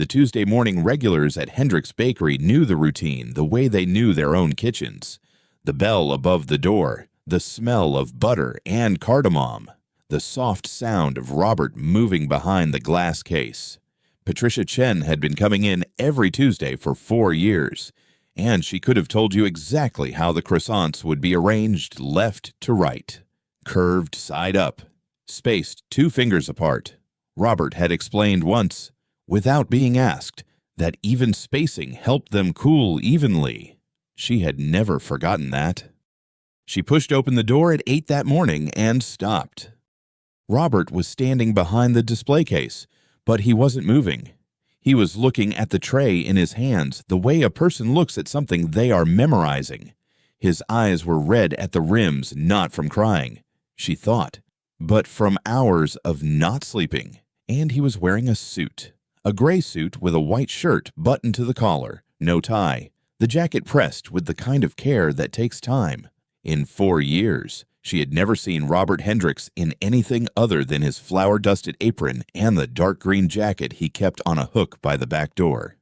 The Tuesday morning regulars at Hendrick's Bakery knew the routine the way they knew their own kitchens. The bell above the door, the smell of butter and cardamom, the soft sound of Robert moving behind the glass case. Patricia Chen had been coming in every Tuesday for 4 years, and she could have told you exactly how the croissants would be arranged left to right, curved side up, spaced 2 fingers apart. Robert had explained once, without being asked, that even spacing helped them cool evenly. She had never forgotten that. She pushed open the door at 8 that morning and stopped. Robert was standing behind the display case, but he wasn't moving. He was looking at the tray in his hands the way a person looks at something they are memorizing. His eyes were red at the rims, not from crying, she thought, but from hours of not sleeping. And he was wearing a suit. A gray suit with a white shirt buttoned to the collar, no tie, the jacket pressed with the kind of care that takes time. In 4 years, she had never seen Robert Hendricks in anything other than his flour-dusted apron and the dark green jacket he kept on a hook by the back door.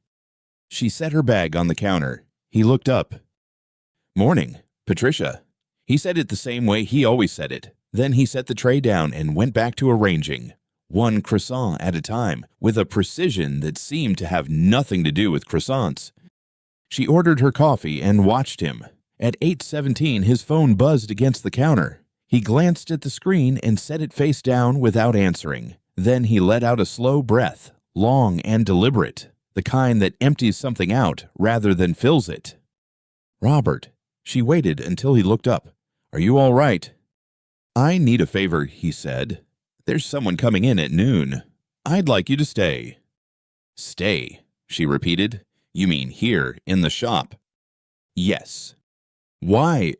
She set her bag on the counter. He looked up. "Morning, Patricia." He said it the same way he always said it. Then he set the tray down and went back to arranging, one croissant at a time, with a precision that seemed to have nothing to do with croissants. She ordered her coffee and watched him. At 8:17, his phone buzzed against the counter. He glanced at the screen and set it face down without answering. Then he let out a slow breath, long and deliberate, the kind that empties something out rather than fills it. "Robert." She waited until he looked up. "Are you all right?" "I need a favor," he said. "There's someone coming in at noon. I'd like you to stay." "Stay," she repeated. "You mean here, in the shop?" "Yes." "Why?"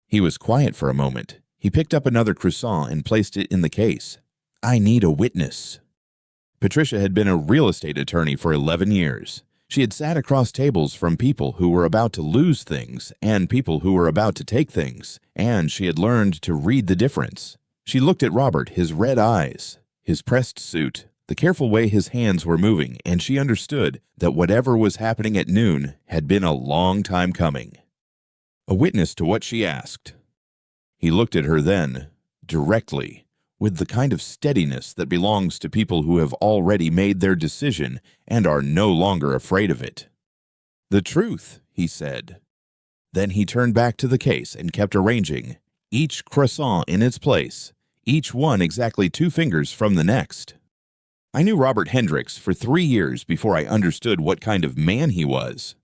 He was quiet for a moment. He picked up another croissant and placed it in the case. "I need a witness." Patricia had been a real estate attorney for 11 years. She had sat across tables from people who were about to lose things and people who were about to take things, and she had learned to read the difference. She looked at Robert, his red eyes, his pressed suit, the careful way his hands were moving, and she understood that whatever was happening at noon had been a long time coming. A witness to what she asked. He looked at her then, directly, with the kind of steadiness that belongs to people who have already made their decision and are no longer afraid of it. "The truth," he said. Then he turned back to the case and kept arranging, each croissant in its place, each one exactly 2 fingers from the next. I knew Robert Hendricks for 3 years before I understood what kind of man he was.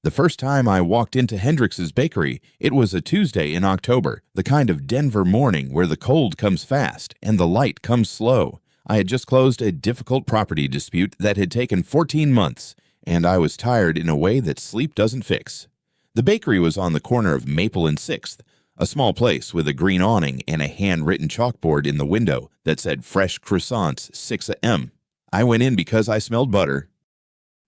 The first time I walked into Hendricks's bakery, it was a Tuesday in October, the kind of Denver morning where the cold comes fast and the light comes slow. I had just closed a difficult property dispute that had taken 14 months, and I was tired in a way that sleep doesn't fix. The bakery was on the corner of Maple and 6th, a small place with a green awning and a handwritten chalkboard in the window that said fresh croissants 6 a.m. I went in because I smelled butter.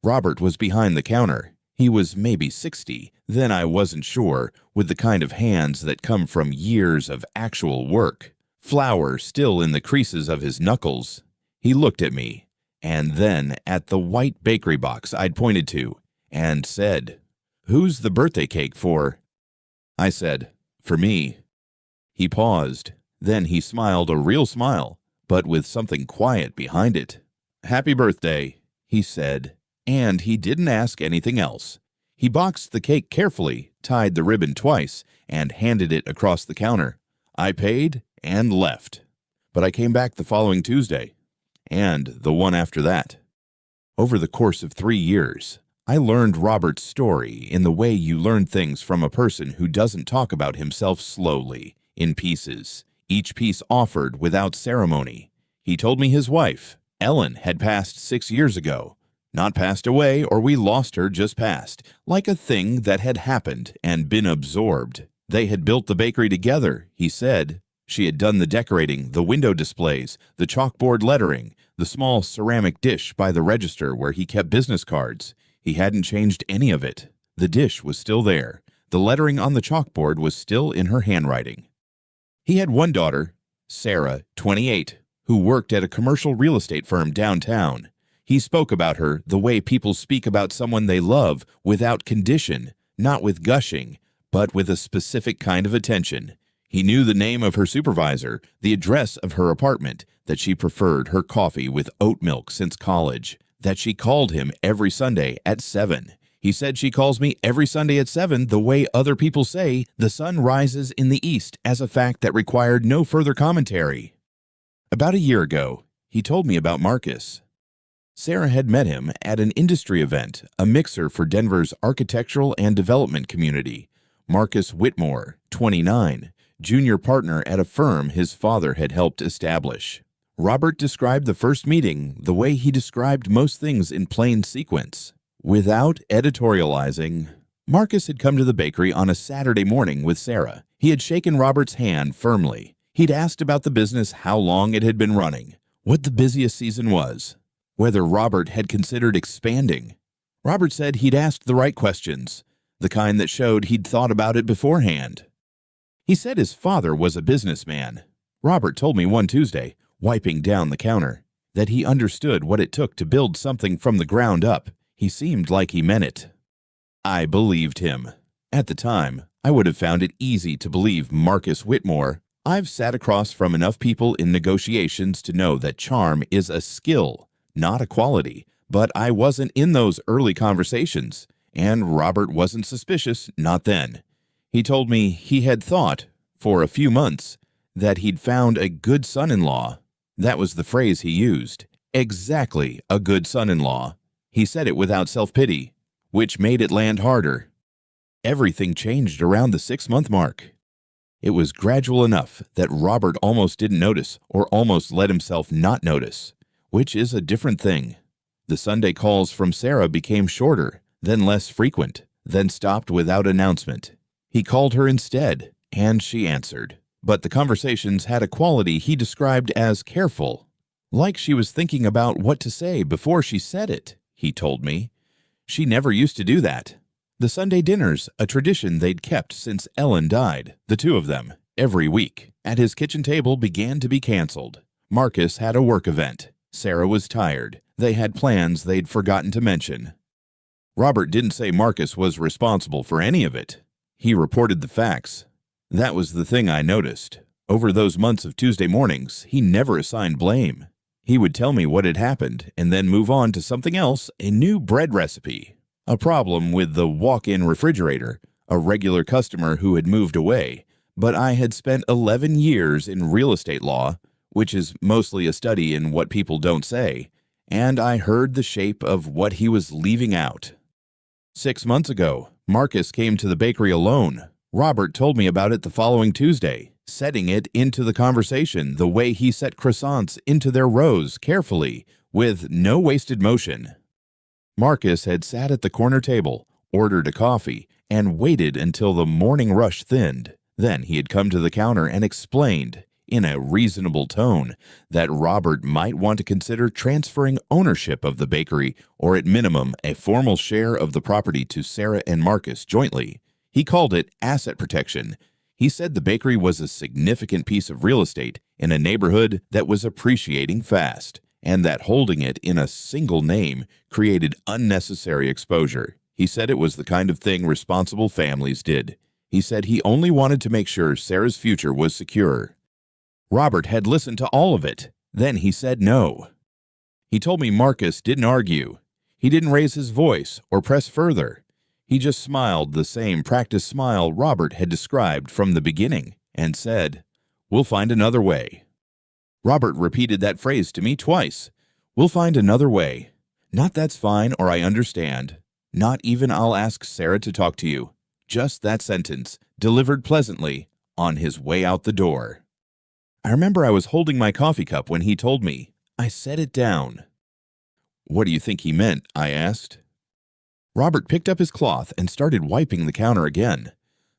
Robert was behind the counter. He was maybe 60, then I wasn't sure, with the kind of hands that come from years of actual work, flour still in the creases of his knuckles. He looked at me, and then at the white bakery box I'd pointed to, and said, "Who's the birthday cake for?" I said, "For me." He paused. Then he smiled a real smile, but with something quiet behind it. "Happy birthday," he said. And he didn't ask anything else. He boxed the cake carefully, tied the ribbon twice, and handed it across the counter. I paid and left. But I came back the following Tuesday, and the one after that. Over the course of 3 years, I learned Robert's story in the way you learn things from a person who doesn't talk about himself slowly, in pieces, each piece offered without ceremony. He told me his wife, Ellen, had passed 6 years ago. Not passed away, or we lost her, just passed, like a thing that had happened and been absorbed. They had built the bakery together, he said. She had done the decorating, the window displays, the chalkboard lettering, the small ceramic dish by the register where he kept business cards. He hadn't changed any of it. The dish was still there. The lettering on the chalkboard was still in her handwriting. He had one daughter, Sarah, 28, who worked at a commercial real estate firm downtown. He spoke about her the way people speak about someone they love, without condition, not with gushing, but with a specific kind of attention. He knew the name of her supervisor, the address of her apartment, that she preferred her coffee with oat milk since college, that she called him every Sunday at 7. He said, she calls me every Sunday at 7 the way other people say the sun rises in the east, as a fact that required no further commentary. About a year ago, he told me about Marcus. Sarah had met him at an industry event, a mixer for Denver's architectural and development community. Marcus Whitmore, 29, junior partner at a firm his father had helped establish. Robert described the first meeting the way he described most things in plain sequence, without editorializing. Marcus had come to the bakery on a Saturday morning with Sarah. He had shaken Robert's hand firmly. He'd asked about the business, how long it had been running, what the busiest season was, whether Robert had considered expanding. Robert said he'd asked the right questions, the kind that showed he'd thought about it beforehand. He said his father was a businessman. Robert told me one Tuesday, wiping down the counter, that he understood what it took to build something from the ground up. He seemed like he meant it. I believed him. At the time, I would have found it easy to believe Marcus Whitmore. I've sat across from enough people in negotiations to know that charm is a skill, not a quality, but I wasn't in those early conversations, and Robert wasn't suspicious, not then. He told me he had thought, for a few months, that he'd found a good son-in-law. That was the phrase he used. Exactly a good son-in-law. He said it without self-pity, which made it land harder. Everything changed around the 6-month mark. It was gradual enough that Robert almost didn't notice, or almost let himself not notice, which is a different thing. The Sunday calls from Sarah became shorter, then less frequent, then stopped without announcement. He called her instead, and she answered. But the conversations had a quality he described as careful, like she was thinking about what to say before she said it, he told me. She never used to do that. The Sunday dinners, a tradition they'd kept since Ellen died, the two of them, every week, at his kitchen table began to be canceled. Marcus had a work event. Sarah was tired. They had plans they'd forgotten to mention. Robert didn't say Marcus was responsible for any of it. He reported the facts. That was the thing I noticed. Over those months of Tuesday mornings, he never assigned blame. He would tell me what had happened and then move on to something else, a new bread recipe. A problem with the walk-in refrigerator, a regular customer who had moved away, but I had spent 11 years in real estate law, which is mostly a study in what people don't say, and I heard the shape of what he was leaving out. 6 months ago, Marcus came to the bakery alone. Robert told me about it the following Tuesday, setting it into the conversation the way he set croissants into their rows carefully, with no wasted motion. Marcus had sat at the corner table, ordered a coffee, and waited until the morning rush thinned. Then he had come to the counter and explained, in a reasonable tone, that Robert might want to consider transferring ownership of the bakery, or at minimum a formal share of the property to Sarah and Marcus jointly. He called it asset protection. He said the bakery was a significant piece of real estate in a neighborhood that was appreciating fast, and that holding it in a single name created unnecessary exposure. He said it was the kind of thing responsible families did. He said he only wanted to make sure Sarah's future was secure. Robert had listened to all of it. Then he said no. He told me Marcus didn't argue. He didn't raise his voice or press further. He just smiled the same practiced smile Robert had described from the beginning and said, "We'll find another way." Robert repeated that phrase to me twice. "We'll find another way. Not that's fine or I understand. Not even I'll ask Sarah to talk to you." Just that sentence, delivered pleasantly, on his way out the door. I remember I was holding my coffee cup when he told me. I set it down. "What do you think he meant?" I asked. Robert picked up his cloth and started wiping the counter again.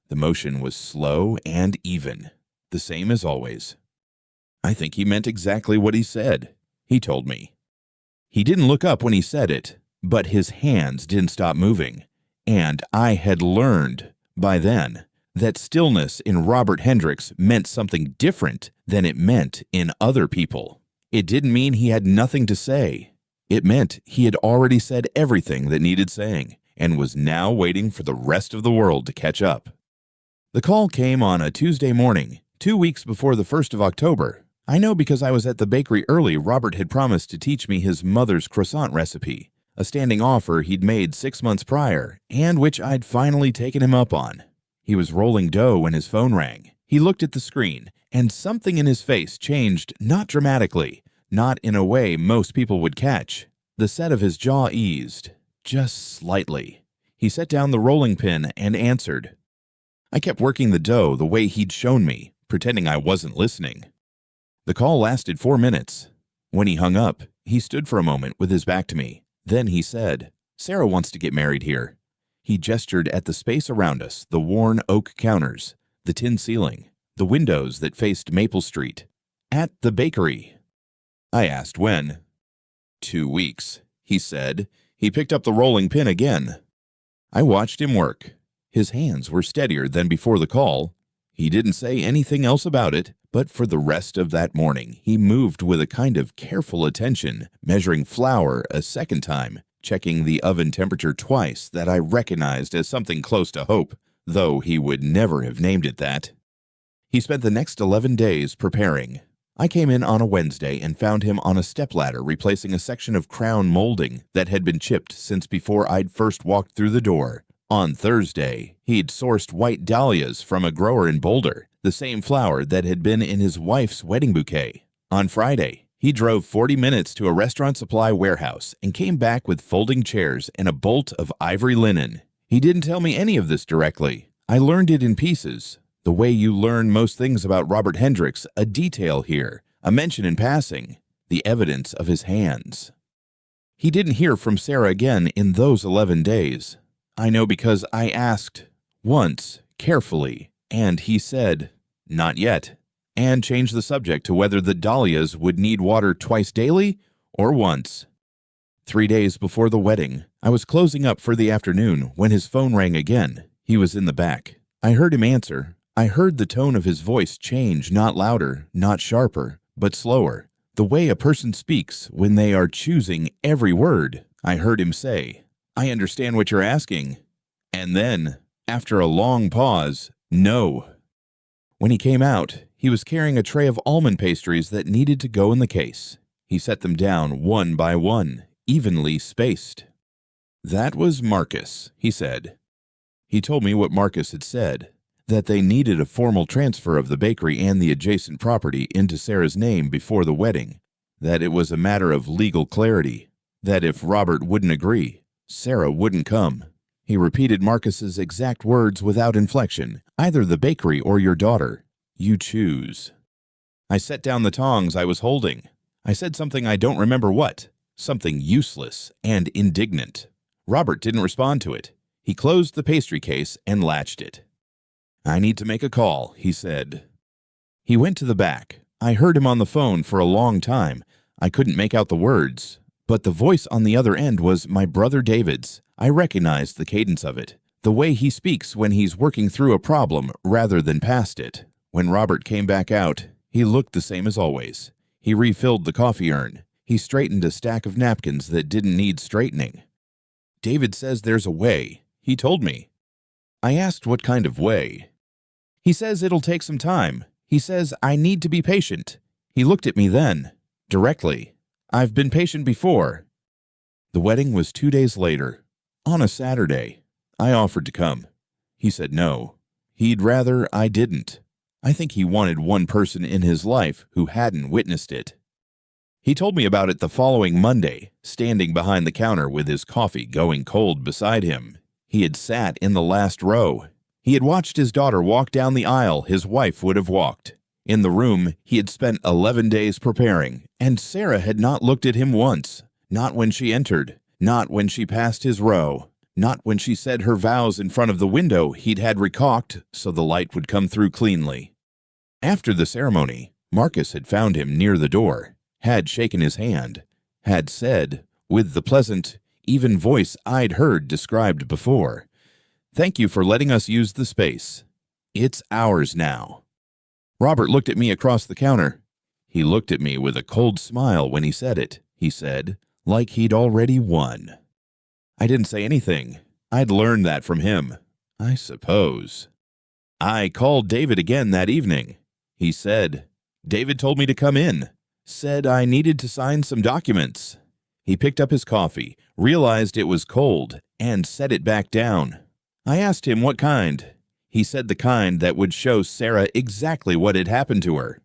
The motion was slow and even, the same as always. "I think he meant exactly what he said," he told me. He didn't look up when he said it, but his hands didn't stop moving. And I had learned, by then, that stillness in Robert Hendricks meant something different than it meant in other people. It didn't mean he had nothing to say. It meant he had already said everything that needed saying and was now waiting for the rest of the world to catch up. The call came on a Tuesday morning, 2 weeks before the 1st of October. I know because I was at the bakery early. Robert had promised to teach me his mother's croissant recipe, a standing offer he'd made 6 months prior, and which I'd finally taken him up on. He was rolling dough when his phone rang. He looked at the screen, and something in his face changed, not dramatically, not in a way most people would catch. The set of his jaw eased, just slightly. He set down the rolling pin and answered. I kept working the dough the way he'd shown me, pretending I wasn't listening. The call lasted 4 minutes. When he hung up, he stood for a moment with his back to me. Then he said, Sarah wants to get married here. He gestured at the space around us, the worn oak counters, the tin ceiling, the windows that faced Maple Street. At the bakery. I asked when. 2 weeks, he said. He picked up the rolling pin again. I watched him work. His hands were steadier than before the call. He didn't say anything else about it, but for the rest of that morning, he moved with a kind of careful attention, measuring flour a second time, checking the oven temperature twice that I recognized as something close to hope, though he would never have named it that. He spent the next 11 days preparing. I came in on a Wednesday and found him on a stepladder replacing a section of crown molding that had been chipped since before I'd first walked through the door. On Thursday, he'd sourced white dahlias from a grower in Boulder, the same flower that had been in his wife's wedding bouquet. On Friday, he drove 40 minutes to a restaurant supply warehouse and came back with folding chairs and a bolt of ivory linen. He didn't tell me any of this directly. I learned it in pieces. The way you learn most things about Robert Hendricks, a detail here, a mention in passing, the evidence of his hands. He didn't hear from Sarah again in those 11 days. I know because I asked once, carefully, and he said, not yet, and changed the subject to whether the dahlias would need water twice daily or once. 3 days before the wedding, I was closing up for the afternoon when his phone rang again. He was in the back. I heard him answer. I heard the tone of his voice change, not louder, not sharper, but slower. The way a person speaks when they are choosing every word. I heard him say, I understand what you're asking. And then, after a long pause, no. When he came out, he was carrying a tray of almond pastries that needed to go in the case. He set them down one by one, evenly spaced. That was Marcus, he said. He told me what Marcus had said, that they needed a formal transfer of the bakery and the adjacent property into Sarah's name before the wedding, that it was a matter of legal clarity, that if Robert wouldn't agree, Sarah wouldn't come. He repeated Marcus's exact words without inflection, either the bakery or your daughter. You choose. I set down the tongs I was holding. I said something I don't remember what, something useless and indignant. Robert didn't respond to it. He closed the pastry case and latched it. I need to make a call, he said. He went to the back. I heard him on the phone for a long time. I couldn't make out the words, but the voice on the other end was my brother David's. I recognized the cadence of it, the way he speaks when he's working through a problem rather than past it. When Robert came back out, he looked the same as always. He refilled the coffee urn. He straightened a stack of napkins that didn't need straightening. David says there's a way. He told me. I asked what kind of way. He says it'll take some time. He says I need to be patient. He looked at me then, directly. I've been patient before. The wedding was 2 days later, on a Saturday. I offered to come. He said no. He'd rather I didn't. I think he wanted one person in his life who hadn't witnessed it. He told me about it the following Monday, standing behind the counter with his coffee going cold beside him. He had sat in the last row. He had watched his daughter walk down the aisle his wife would have walked. In the room, he had spent 11 days preparing, and Sarah had not looked at him once. Not when she entered, not when she passed his row, not when she said her vows in front of the window he'd had recaulked so the light would come through cleanly. After the ceremony, Marcus had found him near the door, had shaken his hand, had said, with the pleasant, even voice I'd heard described before, "Thank you for letting us use the space. It's ours now." Robert looked at me across the counter. He looked at me with a cold smile when he said it, he said, like he'd already won. I didn't say anything. I'd learned that from him, I suppose. I called David again that evening. He said, David told me to come in, said I needed to sign some documents. He picked up his coffee, realized it was cold, and set it back down. I asked him what kind. He said the kind that would show Sarah exactly what had happened to her.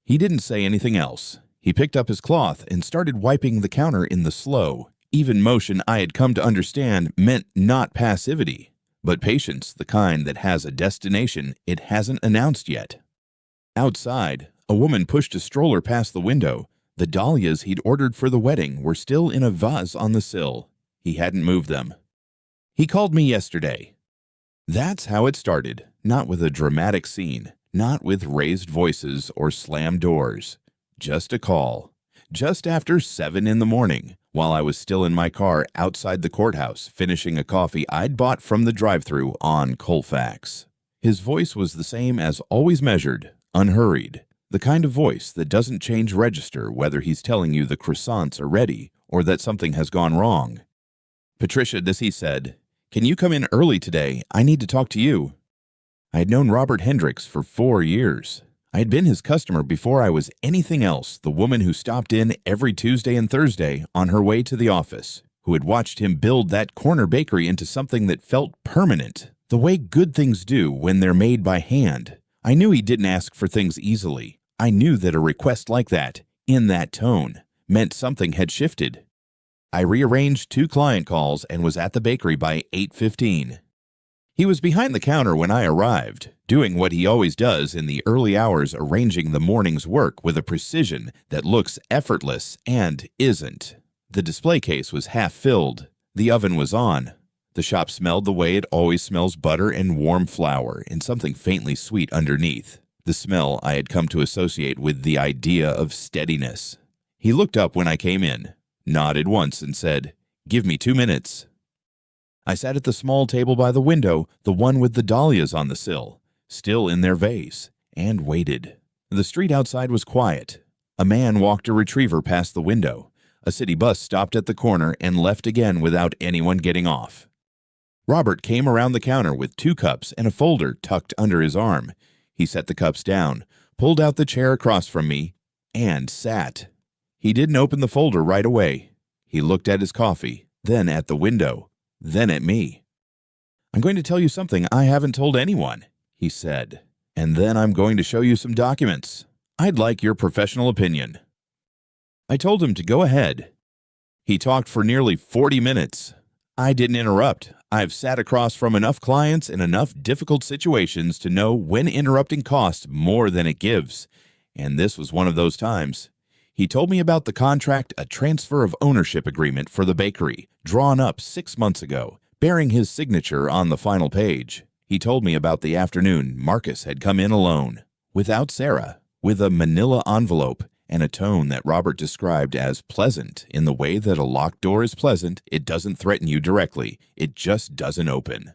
He didn't say anything else. He picked up his cloth and started wiping the counter in the slow, even motion I had come to understand meant not passivity, but patience, the kind that has a destination it hasn't announced yet. Outside, a woman pushed a stroller past the window. The dahlias he'd ordered for the wedding were still in a vase on the sill. He hadn't moved them. He called me yesterday. That's how it started, not with a dramatic scene, not with raised voices or slammed doors. Just a call. Just after 7 in the morning, while I was still in my car outside the courthouse finishing a coffee I'd bought from the drive-thru on Colfax. His voice was the same as always, measured, unhurried, the kind of voice that doesn't change register whether he's telling you the croissants are ready or that something has gone wrong. Patricia, this he said, can you come in early today? I need to talk to you. I had known Robert Hendricks for 4 years. I had been his customer before I was anything else, the woman who stopped in every Tuesday and Thursday on her way to the office, who had watched him build that corner bakery into something that felt permanent, the way good things do when they're made by hand. I knew he didn't ask for things easily. I knew that a request like that, in that tone, meant something had shifted. I rearranged 2 client calls and was at the bakery by 8:15. He was behind the counter when I arrived, doing what he always does in the early hours, arranging the morning's work with a precision that looks effortless and isn't. The display case was half filled. The oven was on. The shop smelled the way it always smells, butter and warm flour and something faintly sweet underneath, the smell I had come to associate with the idea of steadiness. He looked up when I came in, nodded once and said, "Give me 2 minutes." I sat at the small table by the window, the one with the dahlias on the sill, still in their vase, and waited. The street outside was quiet. A man walked a retriever past the window. A city bus stopped at the corner and left again without anyone getting off. Robert came around the counter with 2 cups and a folder tucked under his arm. He set the cups down, pulled out the chair across from me, and sat. He didn't open the folder right away. He looked at his coffee, then at the window, then at me. "I'm going to tell you something I haven't told anyone," he said, "and then I'm going to show you some documents. I'd like your professional opinion." I told him to go ahead. He talked for nearly 40 minutes. I didn't interrupt. I've sat across from enough clients in enough difficult situations to know when interrupting costs more than it gives, and this was one of those times. He told me about the contract, a transfer of ownership agreement for the bakery, drawn up 6 months ago, bearing his signature on the final page. He told me about the afternoon Marcus had come in alone, without Sarah, with a manila envelope and a tone that Robert described as pleasant in the way that a locked door is pleasant. It doesn't threaten you directly, it just doesn't open.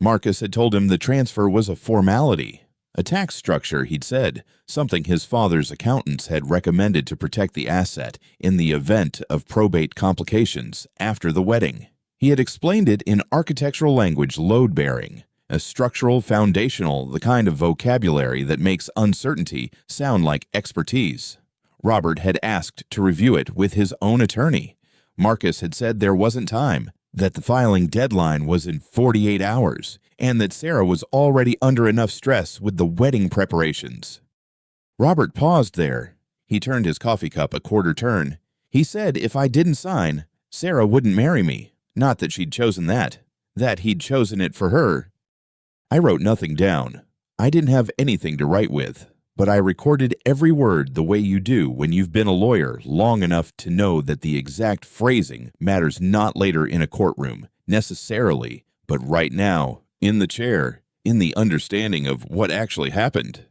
Marcus had told him the transfer was a formality. A tax structure, he'd said, something his father's accountants had recommended to protect the asset in the event of probate complications after the wedding. He had explained it in architectural language, load-bearing, a structural, foundational, the kind of vocabulary that makes uncertainty sound like expertise. Robert had asked to review it with his own attorney. Marcus had said there wasn't time, that the filing deadline was in 48 hours, and that Sarah was already under enough stress with the wedding preparations. Robert paused there. He turned his coffee cup a quarter turn. He said if I didn't sign, Sarah wouldn't marry me. Not that she'd chosen that he'd chosen it for her. I wrote nothing down. I didn't have anything to write with, but I recorded every word the way you do when you've been a lawyer long enough to know that the exact phrasing matters not later in a courtroom, necessarily, but right now, in the chair, in the understanding of what actually happened.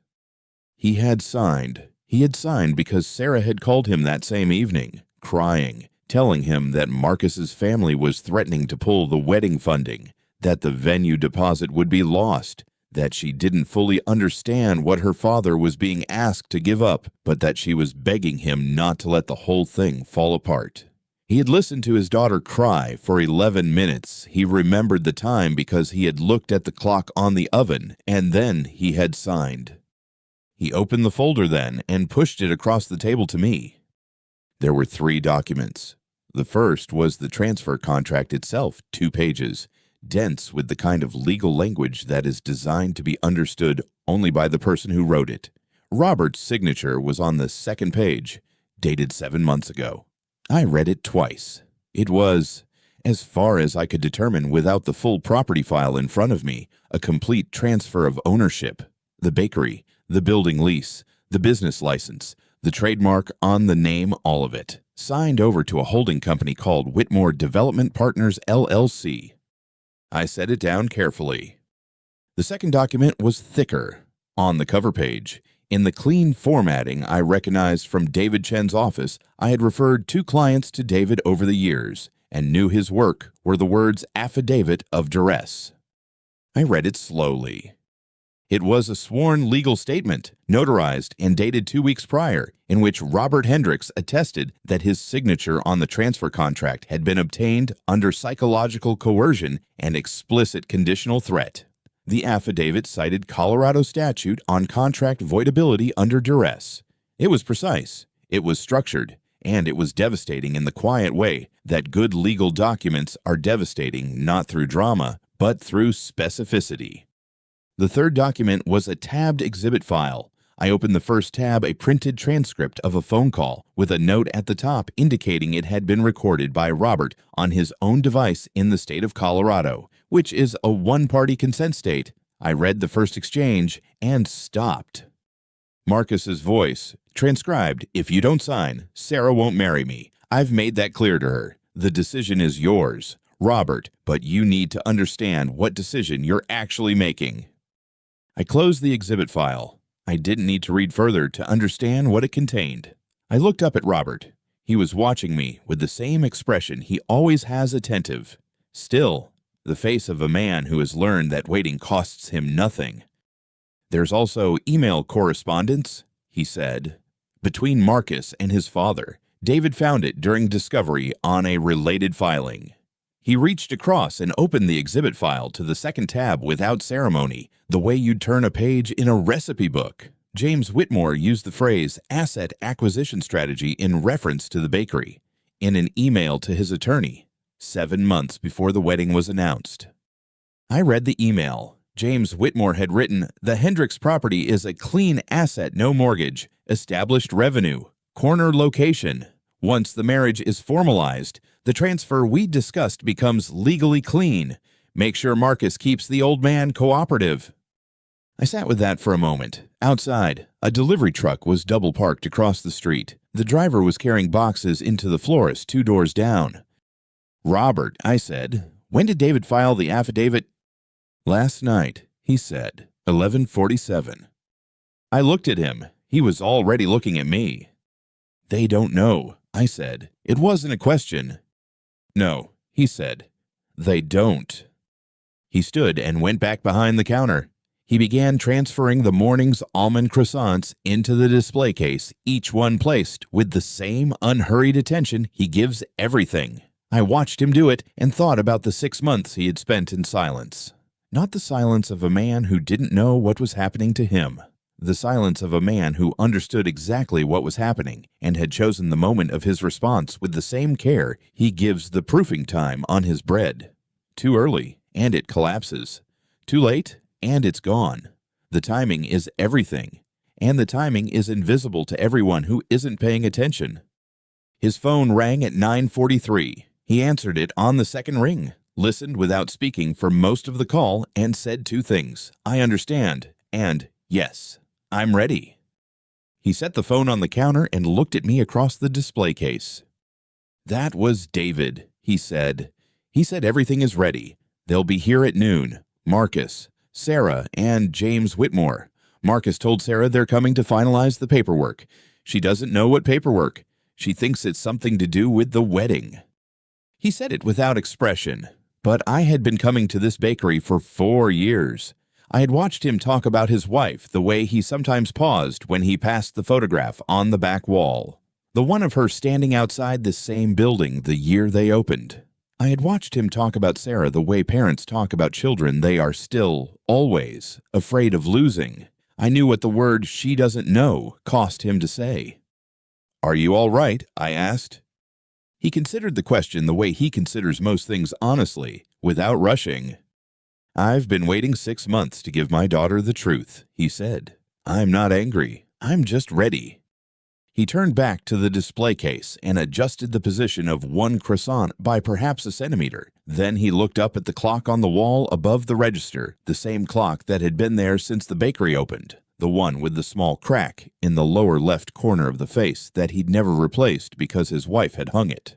He had signed. He had signed because Sarah had called him that same evening, crying, telling him that Marcus's family was threatening to pull the wedding funding, that the venue deposit would be lost, that she didn't fully understand what her father was being asked to give up, but that she was begging him not to let the whole thing fall apart. He had listened to his daughter cry for 11 minutes. He remembered the time because he had looked at the clock on the oven, and then he had signed. He opened the folder then and pushed it across the table to me. There were 3 documents. The first was the transfer contract itself, 2 pages, dense with the kind of legal language that is designed to be understood only by the person who wrote it. Robert's signature was on the second page, dated 7 months ago. I read it twice. It was, as far as I could determine without the full property file in front of me, a complete transfer of ownership. The bakery, the building lease, the business license, the trademark on the name, all of it, signed over to a holding company called Whitmore Development Partners, LLC. I set it down carefully. The second document was thicker. On the cover page, in the clean formatting I recognized from David Chen's office, I had referred 2 clients to David over the years and knew his work were the words affidavit of duress. I read it slowly. It was a sworn legal statement, notarized and dated 2 weeks prior, in which Robert Hendricks attested that his signature on the transfer contract had been obtained under psychological coercion and explicit conditional threat. The affidavit cited Colorado statute on contract voidability under duress. It was precise, it was structured, and it was devastating in the quiet way that good legal documents are devastating not through drama, but through specificity. The third document was a tabbed exhibit file. I opened the first tab, a printed transcript of a phone call, with a note at the top indicating it had been recorded by Robert on his own device in the state of Colorado, which is a one-party consent state. I read the first exchange and stopped. Marcus's voice, transcribed, "If you don't sign, Sarah won't marry me. I've made that clear to her. The decision is yours, Robert, but you need to understand what decision you're actually making." I closed the exhibit file. I didn't need to read further to understand what it contained. I looked up at Robert. He was watching me with the same expression he always has, attentive. Still, the face of a man who has learned that waiting costs him nothing. "There's also email correspondence," he said, "between Marcus and his father. David found it during discovery on a related filing." He reached across and opened the exhibit file to the second tab without ceremony, the way you'd turn a page in a recipe book. James Whitmore used the phrase asset acquisition strategy in reference to the bakery in an email to his attorney 7 months before the wedding was announced. I read the email. James Whitmore had written, "The Hendricks property is a clean asset, no mortgage, established revenue, corner location. Once the marriage is formalized, the transfer we discussed becomes legally clean. Make sure Marcus keeps the old man cooperative." I sat with that for a moment. Outside, a delivery truck was double parked across the street. The driver was carrying boxes into the florist 2 doors down. "Robert," I said, "when did David file the affidavit?" "Last night," he said, 11:47. I looked at him. He was already looking at me. "They don't know," I said. It wasn't a question. "No," he said. "They don't." He stood and went back behind the counter. He began transferring the morning's almond croissants into the display case, each one placed with the same unhurried attention he gives everything. I watched him do it and thought about the 6 months he had spent in silence. Not the silence of a man who didn't know what was happening to him. The silence of a man who understood exactly what was happening and had chosen the moment of his response with the same care he gives the proofing time on his bread. Too early, and it collapses. Too late, and it's gone. The timing is everything, and the timing is invisible to everyone who isn't paying attention. His phone rang at 9:43. He answered it on the second ring, listened without speaking for most of the call, and said 2 things, "I understand," and "Yes, I'm ready." He set the phone on the counter and looked at me across the display case. "That was David," he said. "He said everything is ready. They'll be here at noon. Marcus, Sarah, and James Whitmore. Marcus told Sarah they're coming to finalize the paperwork. She doesn't know what paperwork. She thinks it's something to do with the wedding." He said it without expression, but I had been coming to this bakery for 4 years. I had watched him talk about his wife the way he sometimes paused when he passed the photograph on the back wall. The one of her standing outside the same building the year they opened. I had watched him talk about Sarah the way parents talk about children they are still, always, afraid of losing. I knew what the word "she doesn't know" cost him to say. "Are you all right?" I asked. He considered the question the way he considers most things honestly, without rushing. "I've been waiting 6 months to give my daughter the truth," he said. "I'm not angry. I'm just ready." He turned back to the display case and adjusted the position of one croissant by perhaps a centimeter. Then he looked up at the clock on the wall above the register, the same clock that had been there since the bakery opened, the one with the small crack in the lower left corner of the face that he'd never replaced because his wife had hung it.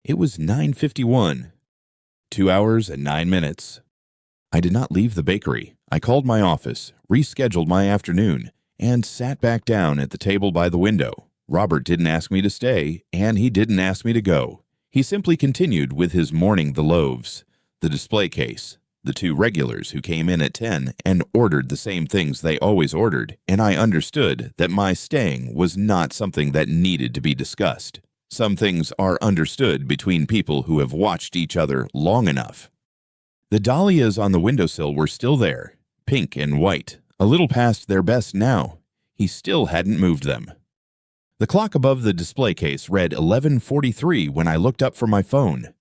It was 9:51. 2 hours and 9 minutes. I did not leave the bakery. I called my office, rescheduled my afternoon, and sat back down at the table by the window. Robert didn't ask me to stay, and he didn't ask me to go. He simply continued with his mourning the loaves, the display case, the 2 regulars who came in at 10 and ordered the same things they always ordered, and I understood that my staying was not something that needed to be discussed. Some things are understood between people who have watched each other long enough. The dahlias on the windowsill were still there, pink and white, a little past their best now. He still hadn't moved them. The clock above the display case read 11:43 when I looked up from my phone.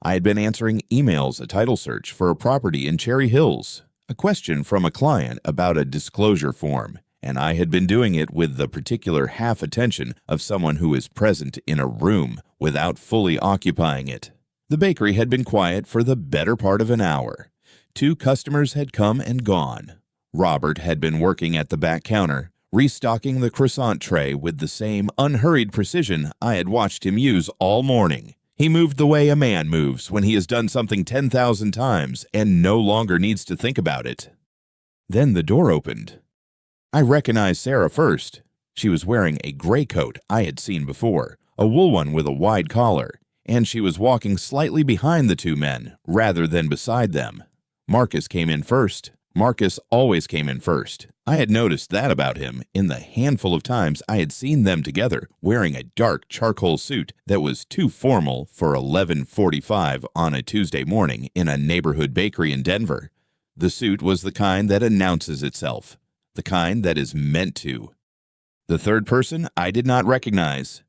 I had been answering emails, a title search for a property in Cherry Hills, a question from a client about a disclosure form, and I had been doing it with the particular half attention of someone who is present in a room without fully occupying it. The bakery had been quiet for the better part of an hour. 2 customers had come and gone. Robert had been working at the back counter, restocking the croissant tray with the same unhurried precision I had watched him use all morning. He moved the way a man moves when he has done something 10,000 times and no longer needs to think about it. Then the door opened. I recognized Sarah first. She was wearing a gray coat I had seen before, a wool one with a wide collar, and she was walking slightly behind the 2 men rather than beside them. Marcus came in first. Marcus always came in first. I had noticed that about him in the handful of times I had seen them together wearing a dark charcoal suit that was too formal for 11:45 on a Tuesday morning in a neighborhood bakery in Denver. The suit was the kind that announces itself, the kind that is meant to. The third person I did not recognize.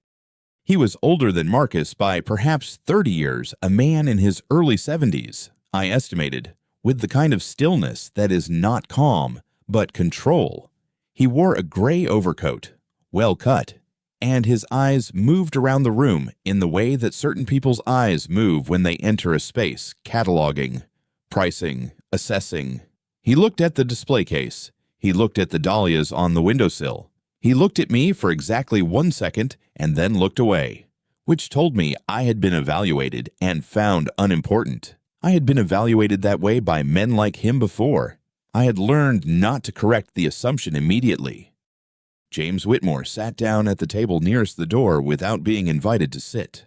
He was older than Marcus by perhaps 30 years, a man in his early 70s, I estimated, with the kind of stillness that is not calm, but control. He wore a gray overcoat, well cut, and his eyes moved around the room in the way that certain people's eyes move when they enter a space, cataloging, pricing, assessing. He looked at the display case. He looked at the dahlias on the windowsill. He looked at me for exactly 1 second and then looked away, which told me I had been evaluated and found unimportant. I had been evaluated that way by men like him before. I had learned not to correct the assumption immediately. James Whitmore sat down at the table nearest the door without being invited to sit.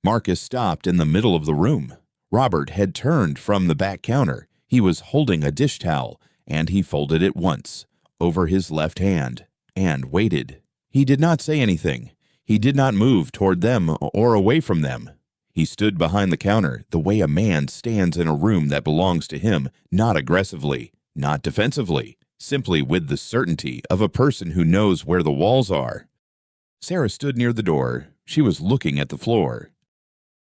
Marcus stopped in the middle of the room. Robert had turned from the back counter. He was holding a dish towel, and he folded it once, over his left hand, and waited. He did not say anything. He did not move toward them or away from them. He stood behind the counter the way a man stands in a room that belongs to him, not aggressively, not defensively, simply with the certainty of a person who knows where the walls are. Sarah stood near the door. She was looking at the floor.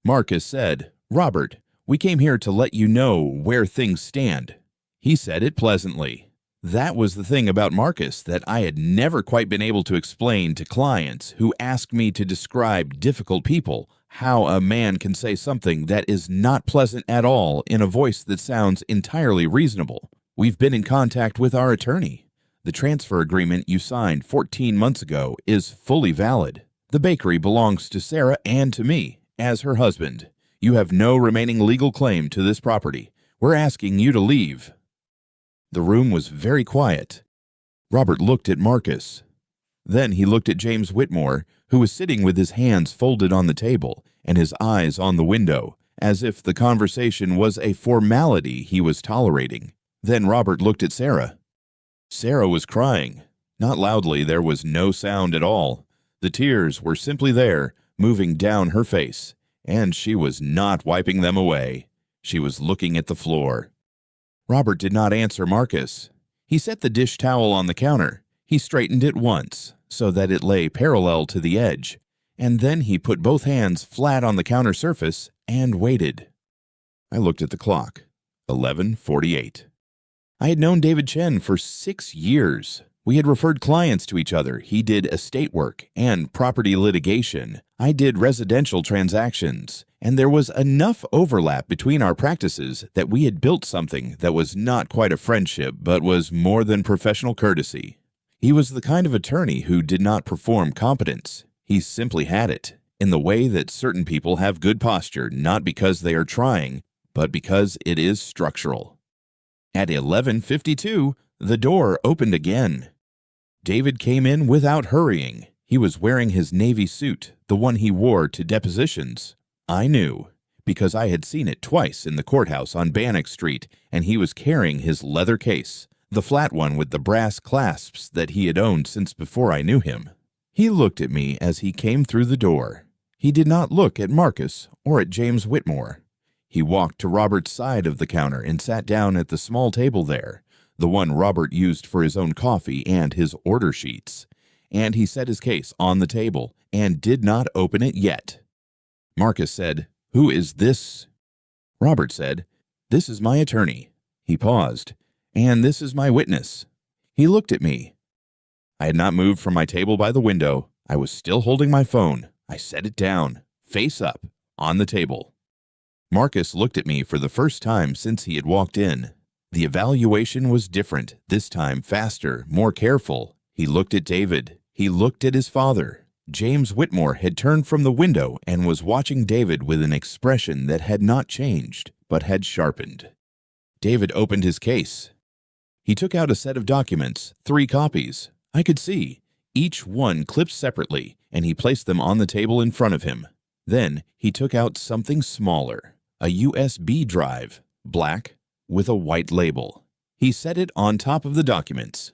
Marcus said, "Robert, we came here to let you know where things stand." He said it pleasantly. That was the thing about Marcus that I had never quite been able to explain to clients who asked me to describe difficult people, how a man can say something that is not pleasant at all in a voice that sounds entirely reasonable. "We've been in contact with our attorney. The transfer agreement you signed 14 months ago is fully valid. The bakery belongs to Sarah and to me, as her husband. You have no remaining legal claim to this property. We're asking you to leave." The room was very quiet. Robert looked at Marcus. Then he looked at James Whitmore, who was sitting with his hands folded on the table and his eyes on the window, as if the conversation was a formality he was tolerating. Then Robert looked at Sarah. Sarah was crying. Not loudly, there was no sound at all. The tears were simply there, moving down her face, and she was not wiping them away. She was looking at the floor. Robert did not answer Marcus. He set the dish towel on the counter. He straightened it once, so that it lay parallel to the edge, and then he put both hands flat on the counter surface and waited. I looked at the clock. 11:48. I had known David Chen for 6 years. We had referred clients to each other. He did estate work and property litigation. I did residential transactions. And there was enough overlap between our practices that we had built something that was not quite a friendship but was more than professional courtesy. He was the kind of attorney who did not perform competence. He simply had it, in the way that certain people have good posture not because they are trying, but because it is structural. At 11:52, the door opened again. David came in without hurrying. He was wearing his navy suit, the one he wore to depositions. I knew, because I had seen it twice in the courthouse on Bannock Street, and he was carrying his leather case, the flat one with the brass clasps that he had owned since before I knew him. He looked at me as he came through the door. He did not look at Marcus or at James Whitmore. He walked to Robert's side of the counter and sat down at the small table there, the one Robert used for his own coffee and his order sheets, and he set his case on the table and did not open it yet. Marcus said, "Who is this?" Robert said, "This is my attorney." He paused, "And this is my witness." He looked at me. I had not moved from my table by the window. I was still holding my phone. I set it down, face up, on the table. Marcus looked at me for the first time since he had walked in. The evaluation was different, this time faster, more careful. He looked at David. He looked at his father. James Whitmore had turned from the window and was watching David with an expression that had not changed, but had sharpened. David opened his case. He took out a set of documents, 3 copies. I could see, each one clipped separately, and he placed them on the table in front of him. Then he took out something smaller, a USB drive, black, with a white label. He set it on top of the documents.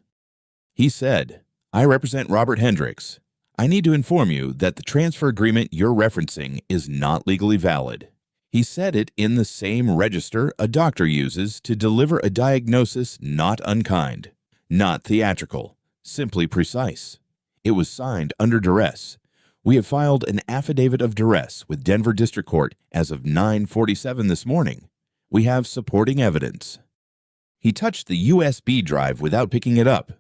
He said, "I represent Robert Hendricks. I need to inform you that the transfer agreement you're referencing is not legally valid." He said it in the same register a doctor uses to deliver a diagnosis not unkind, not theatrical, simply precise. It was signed under duress. We have filed an affidavit of duress with Denver District Court as of 9:47 this morning. We have supporting evidence. He touched the USB drive without picking it up.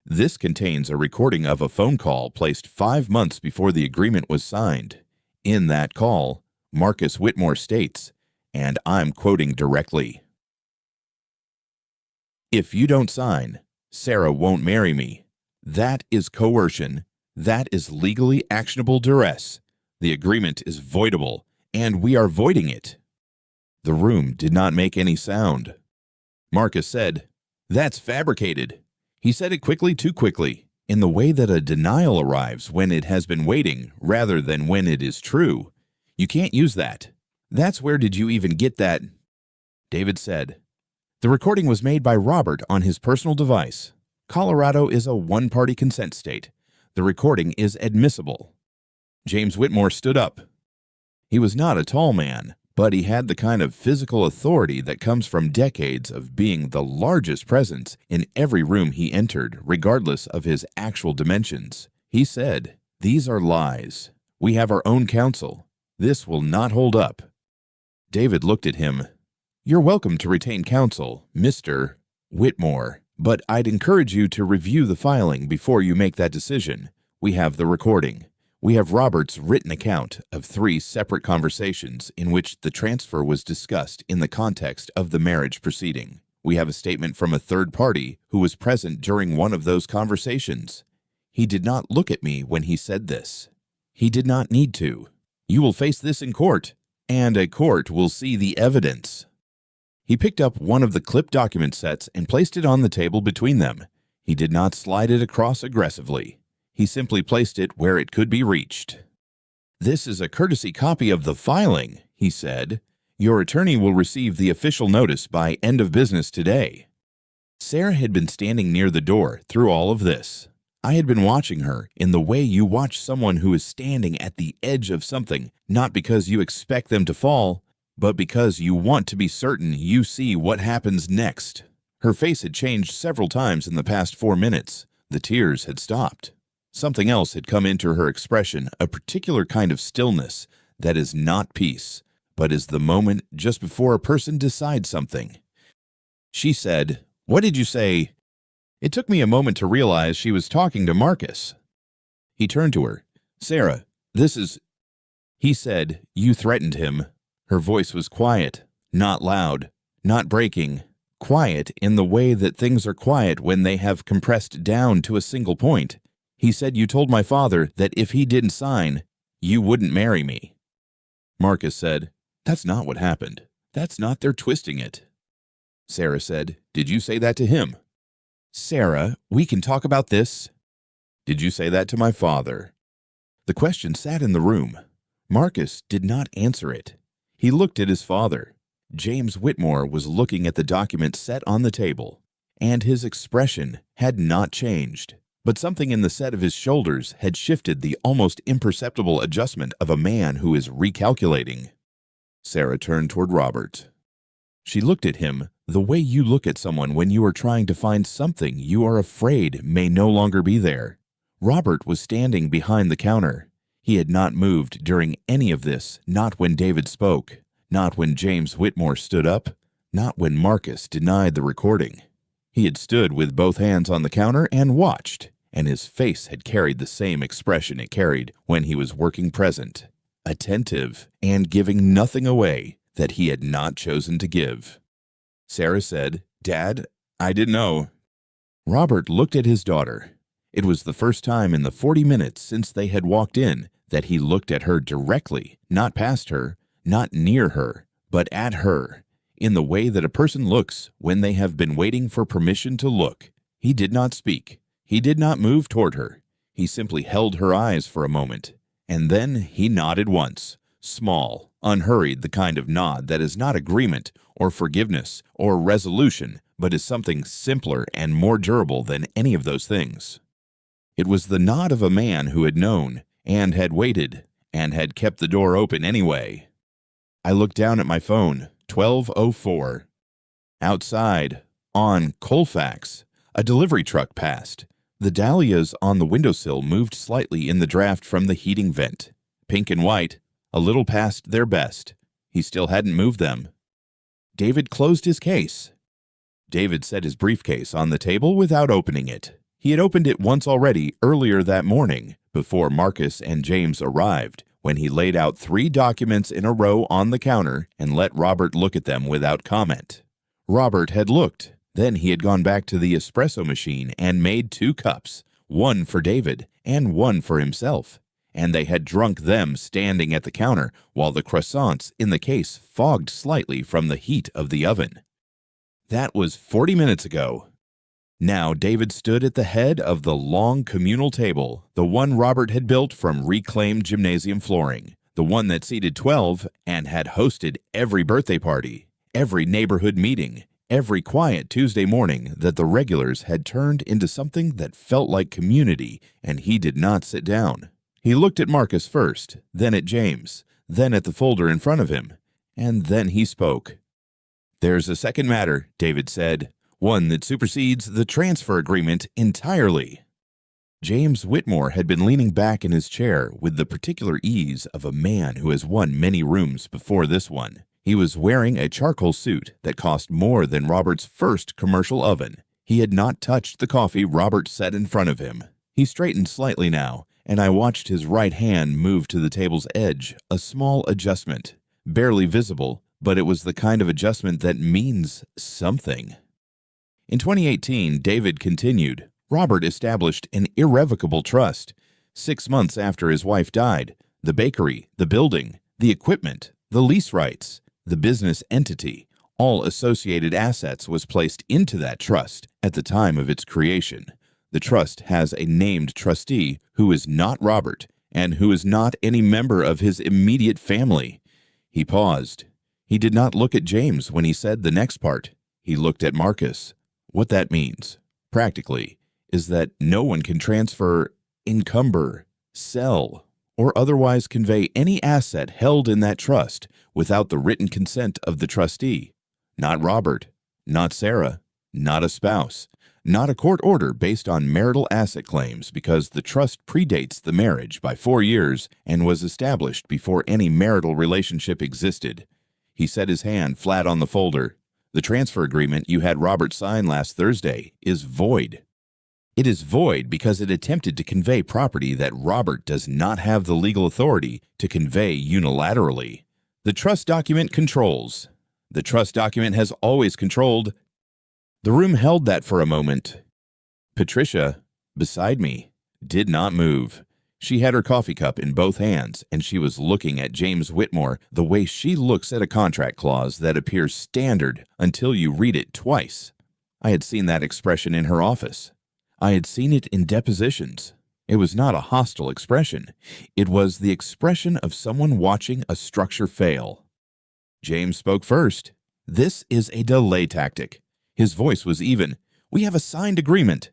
This contains a recording of a phone call placed 5 months before the agreement was signed. In that call, Marcus Whitmore states, and I'm quoting directly, "If you don't sign, Sarah won't marry me. That is coercion. That is legally actionable duress. The agreement is voidable, and we are voiding it." The room did not make any sound. Marcus said, "That's fabricated." He said it quickly, too quickly, in the way that a denial arrives when it has been waiting rather than when it is true. "You can't use that. That's where did you even get that?" David said, "The recording was made by Robert on his personal device. Colorado is a one-party consent state. The recording is admissible." James Whitmore stood up. He was not a tall man, but he had the kind of physical authority that comes from decades of being the largest presence in every room he entered, regardless of his actual dimensions. He said, "These are lies. We have our own counsel. This will not hold up." David looked at him. "You're welcome to retain counsel, Mr. Whitmore, but I'd encourage you to review the filing before you make that decision. We have the recording. We have Robert's written account of 3 separate conversations in which the transfer was discussed in the context of the marriage proceeding. We have a statement from a third party who was present during one of those conversations. He did not look at me when he said this. He did not need to. You will face this in court, and a court will see the evidence." He picked up one of the clipped document sets and placed it on the table between them. He did not slide it across aggressively. He simply placed it where it could be reached. "This is a courtesy copy of the filing," he said. "Your attorney will receive the official notice by end of business today." Sarah had been standing near the door through all of this. I had been watching her in the way you watch someone who is standing at the edge of something, not because you expect them to fall, but because you want to be certain you see what happens next. Her face had changed several times in the past 4 minutes. The tears had stopped. Something else had come into her expression, a particular kind of stillness that is not peace, but is the moment just before a person decides something. She said, "What did you say?" It took me a moment to realize she was talking to Marcus. He turned to her. "Sarah, this is—" He said, "You threatened him." Her voice was quiet, not loud, not breaking, quiet in the way that things are quiet when they have compressed down to a single point. He said you told my father that if he didn't sign, you wouldn't marry me. Marcus said, "That's not what happened. That's not their twisting it." Sarah said, "Did you say that to him?" "Sarah, we can talk about this." "Did you say that to my father?" The question sat in the room. Marcus did not answer it. He looked at his father. James Whitmore was looking at the document set on the table, and his expression had not changed. But something in the set of his shoulders had shifted the almost imperceptible adjustment of a man who is recalculating. Sarah turned toward Robert. She looked at him the way you look at someone when you are trying to find something you are afraid may no longer be there. Robert was standing behind the counter. He had not moved during any of this, not when David spoke, not when James Whitmore stood up, not when Marcus denied the recording. He had stood with both hands on the counter and watched, and his face had carried the same expression it carried when he was working present, attentive and giving nothing away that he had not chosen to give. Sarah said, "Dad, I didn't know." Robert looked at his daughter. It was the first time in the 40 minutes since they had walked in that he looked at her directly, not past her, not near her, but at her, in the way that a person looks when they have been waiting for permission to look. He did not speak. He did not move toward her. He simply held her eyes for a moment, and then he nodded once, small, unhurried, the kind of nod that is not agreement or forgiveness or resolution, but is something simpler and more durable than any of those things. It was the nod of a man who had known and had waited and had kept the door open anyway. I looked down at my phone, 12:04. Outside, on Colfax, a delivery truck passed. The dahlias on the windowsill moved slightly in the draft from the heating vent, pink and white, a little past their best. He still hadn't moved them. David closed his case. David set his briefcase on the table without opening it. He had opened it once already earlier that morning, before Marcus and James arrived, when he laid out 3 documents in a row on the counter and let Robert look at them without comment. Robert had looked. Then he had gone back to the espresso machine and made 2 cups, one for David and one for himself, and they had drunk them standing at the counter while the croissants in the case fogged slightly from the heat of the oven. That was 40 minutes ago. Now David stood at the head of the long communal table, the one Robert had built from reclaimed gymnasium flooring, the one that seated 12 and had hosted every birthday party, every neighborhood meeting, every quiet Tuesday morning that the regulars had turned into something that felt like community, and he did not sit down. He looked at Marcus first, then at James, then at the folder in front of him, and then he spoke. "There's a second matter," David said, "one that supersedes the transfer agreement entirely." James Whitmore had been leaning back in his chair with the particular ease of a man who has won many rooms before this one. He was wearing a charcoal suit that cost more than Robert's first commercial oven. He had not touched the coffee Robert set in front of him. He straightened slightly now, and I watched his right hand move to the table's edge, a small adjustment, barely visible, but it was the kind of adjustment that means something. In 2018, David continued, Robert established an irrevocable trust. 6 months after his wife died, the bakery, the building, the equipment, the lease rights, the business entity, all associated assets was placed into that trust at the time of its creation. The trust has a named trustee who is not Robert and who is not any member of his immediate family. He paused. He did not look at James when he said the next part. He looked at Marcus. What that means, practically, is that no one can transfer, encumber, sell, or otherwise convey any asset held in that trust without the written consent of the trustee. Not Robert, not Sarah, not a spouse, not a court order based on marital asset claims because the trust predates the marriage by 4 years and was established before any marital relationship existed. He set his hand flat on the folder. The transfer agreement you had Robert sign last Thursday is void. It is void because it attempted to convey property that Robert does not have the legal authority to convey unilaterally. The trust document controls. The trust document has always controlled. The room held that for a moment. Patricia, beside me, did not move. She had her coffee cup in both hands, and she was looking at James Whitmore the way she looks at a contract clause that appears standard until you read it twice. I had seen that expression in her office. I had seen it in depositions. It was not a hostile expression. It was the expression of someone watching a structure fail. James spoke first. "This is a delay tactic." His voice was even. "We have a signed agreement."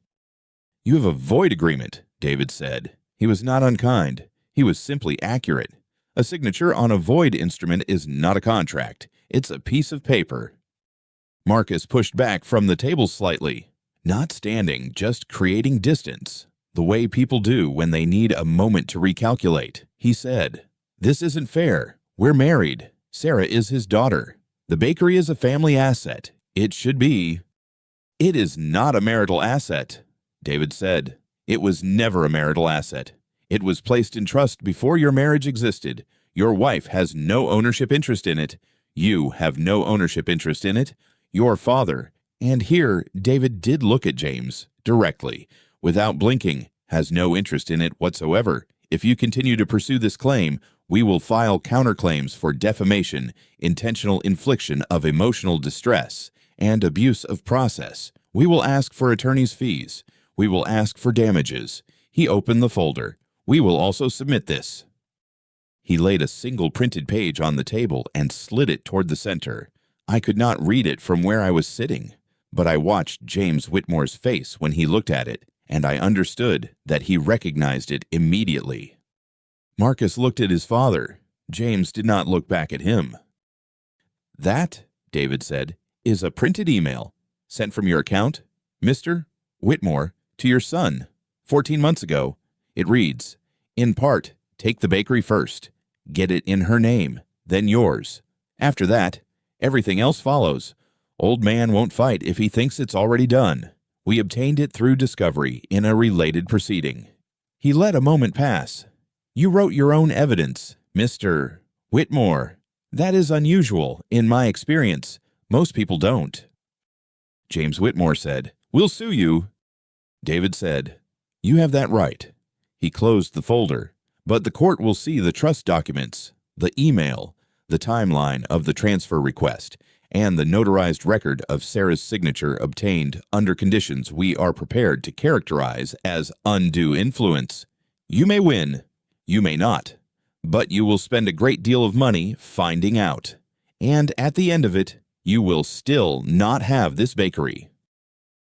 "You have a void agreement," David said. He was not unkind. He was simply accurate. A signature on a void instrument is not a contract. It's a piece of paper. Marcus pushed back from the table slightly. Not standing, just creating distance, the way people do when they need a moment to recalculate. He said, "This isn't fair. We're married. Sarah is his daughter. The bakery is a family asset. It should be." "It is not a marital asset," David said. "It was never a marital asset. It was placed in trust before your marriage existed. Your wife has no ownership interest in it. You have no ownership interest in it. Your father," and here David did look at James directly, without blinking, "has no interest in it whatsoever. If you continue to pursue this claim, we will file counterclaims for defamation, intentional infliction of emotional distress, and abuse of process. We will ask for attorney's fees. We will ask for damages." He opened the folder. "We will also submit this." He laid a single printed page on the table and slid it toward the center. I could not read it from where I was sitting, but I watched James Whitmore's face when he looked at it, and I understood that he recognized it immediately. Marcus looked at his father. James did not look back at him. "That," David said, "is a printed email sent from your account, Mr. Whitmore, to your son 14 months ago. It reads, 'In part, take the bakery first. Get it in her name, then yours. After that, everything else follows. Old man won't fight if he thinks it's already done. We obtained it through discovery in a related proceeding.'" He let a moment pass. "You wrote your own evidence, Mr. Whitmore. That is unusual, in my experience. Most people don't." James Whitmore said, "We'll sue you." David said, "You have that right." He closed the folder. "But the court will see the trust documents, the email, the timeline of the transfer request, and the notarized record of Sarah's signature obtained under conditions we are prepared to characterize as undue influence. You may win, you may not, but you will spend a great deal of money finding out. And at the end of it, you will still not have this bakery."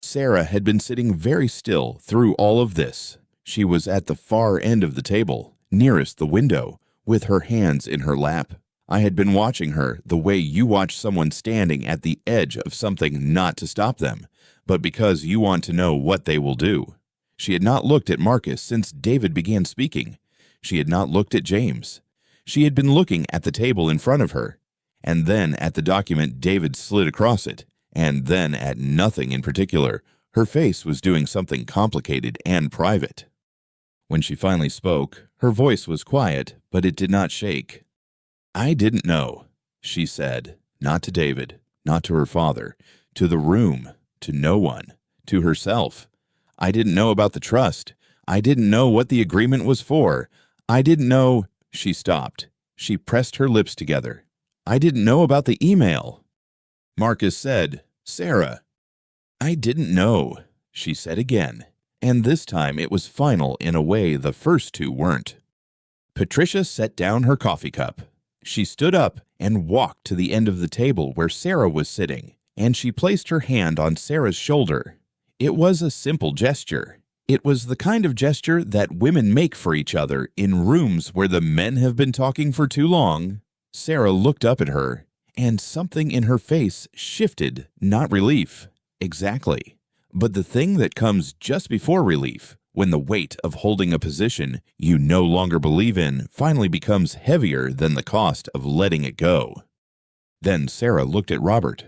Sarah had been sitting very still through all of this. She was at the far end of the table, nearest the window, with her hands in her lap. I had been watching her the way you watch someone standing at the edge of something not to stop them, but because you want to know what they will do. She had not looked at Marcus since David began speaking. She had not looked at James. She had been looking at the table in front of her, and then at the document David slid across it, and then at nothing in particular. Her face was doing something complicated and private. When she finally spoke, her voice was quiet, but it did not shake. "I didn't know," she said, not to David, not to her father, to the room, to no one, to herself. "I didn't know about the trust. I didn't know what the agreement was for. I didn't know—" She stopped. She pressed her lips together. "I didn't know about the email." Marcus said, "Sarah." "I didn't know," she said again, and this time it was final in a way the first two weren't. Patricia set down her coffee cup. She stood up and walked to the end of the table where Sarah was sitting, and she placed her hand on Sarah's shoulder. It was a simple gesture. It was the kind of gesture that women make for each other in rooms where the men have been talking for too long. Sarah looked up at her, and something in her face shifted, not relief. Exactly. But the thing that comes just before relief, when the weight of holding a position you no longer believe in finally becomes heavier than the cost of letting it go. Then Sarah looked at Robert.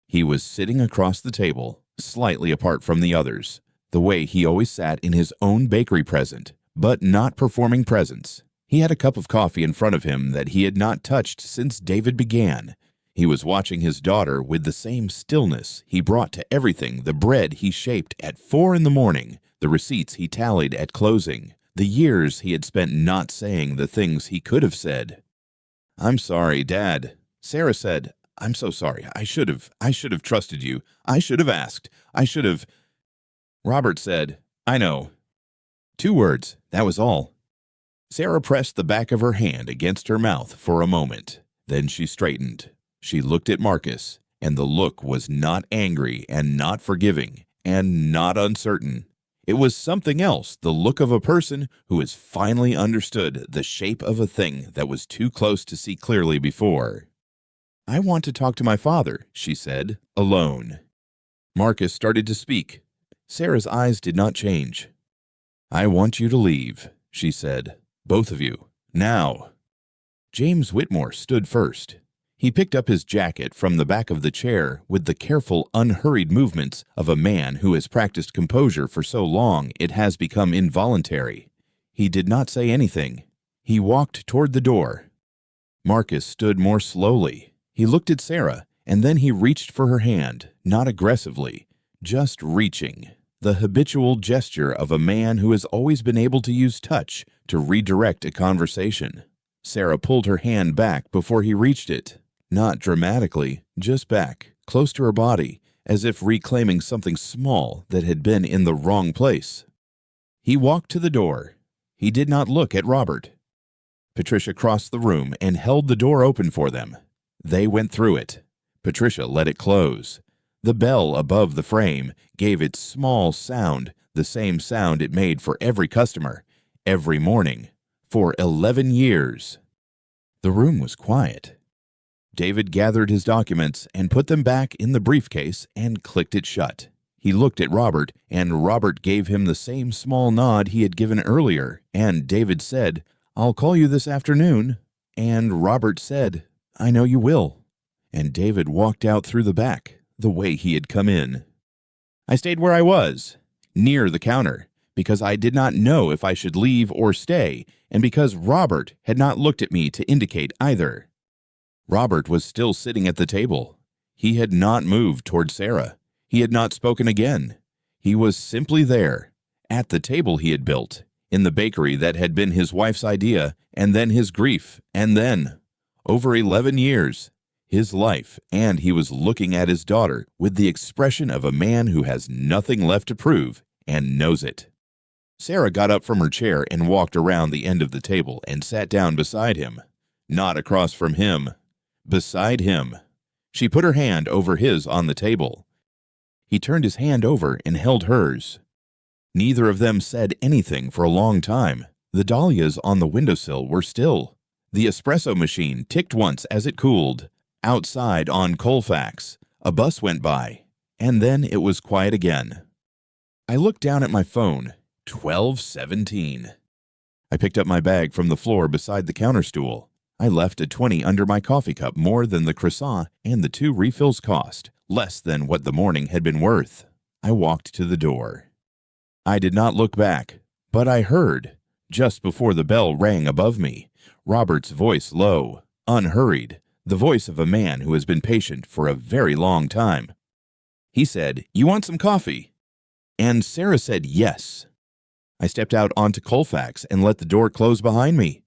He was sitting across the table, slightly apart from the others, the way he always sat in his own bakery present, but not performing presence. He had a cup of coffee in front of him that he had not touched since David began. He was watching his daughter with the same stillness he brought to everything: the bread he shaped at 4 a.m, the receipts he tallied at closing, the years he had spent not saying the things he could have said. "I'm sorry, Dad." Sarah said, "I'm so sorry. I should have trusted you. I should have asked. I should have." Robert said, "I know." 2 words, that was all. Sarah pressed the back of her hand against her mouth for a moment. Then she straightened. She looked at Marcus, and the look was not angry and not forgiving and not uncertain. It was something else, the look of a person who has finally understood the shape of a thing that was too close to see clearly before. "I want to talk to my father," she said, alone. Marcus started to speak. Sarah's eyes did not change. "I want you to leave," she said. "Both of you. Now." James Whitmore stood first. He picked up his jacket from the back of the chair with the careful, unhurried movements of a man who has practiced composure for so long it has become involuntary. He did not say anything. He walked toward the door. Marcus stood more slowly. He looked at Sarah, and then he reached for her hand, not aggressively, just reaching. The habitual gesture of a man who has always been able to use touch to redirect a conversation. Sarah pulled her hand back before he reached it. Not dramatically, just back, close to her body, as if reclaiming something small that had been in the wrong place. He walked to the door. He did not look at Robert. Patricia crossed the room and held the door open for them. They went through it. Patricia let it close. The bell above the frame gave its small sound, the same sound it made for every customer, every morning, for 11 years. The room was quiet. David gathered his documents and put them back in the briefcase and clicked it shut. He looked at Robert, and Robert gave him the same small nod he had given earlier, and David said, "I'll call you this afternoon." And Robert said, "I know you will." And David walked out through the back, the way he had come in. I stayed where I was, near the counter, because I did not know if I should leave or stay, and because Robert had not looked at me to indicate either. Robert was still sitting at the table. He had not moved toward Sarah. He had not spoken again. He was simply there, at the table he had built, in the bakery that had been his wife's idea, and then his grief, and then, over 11 years, his life, and he was looking at his daughter with the expression of a man who has nothing left to prove and knows it. Sarah got up from her chair and walked around the end of the table and sat down beside him, not across from him. Beside him. She put her hand over his on the table. He turned his hand over and held hers. Neither of them said anything for a long time. The dahlias on the windowsill were still. The espresso machine ticked once as it cooled. Outside on Colfax, a bus went by, and then it was quiet again. I looked down at my phone. 12:17. I picked up my bag from the floor beside the counter stool. I left a 20 under my coffee cup, more than the croissant and the 2 refills cost, less than what the morning had been worth. I walked to the door. I did not look back, but I heard, just before the bell rang above me, Robert's voice low, unhurried, the voice of a man who has been patient for a very long time. He said, "You want some coffee?" And Sarah said yes. I stepped out onto Colfax and let the door close behind me.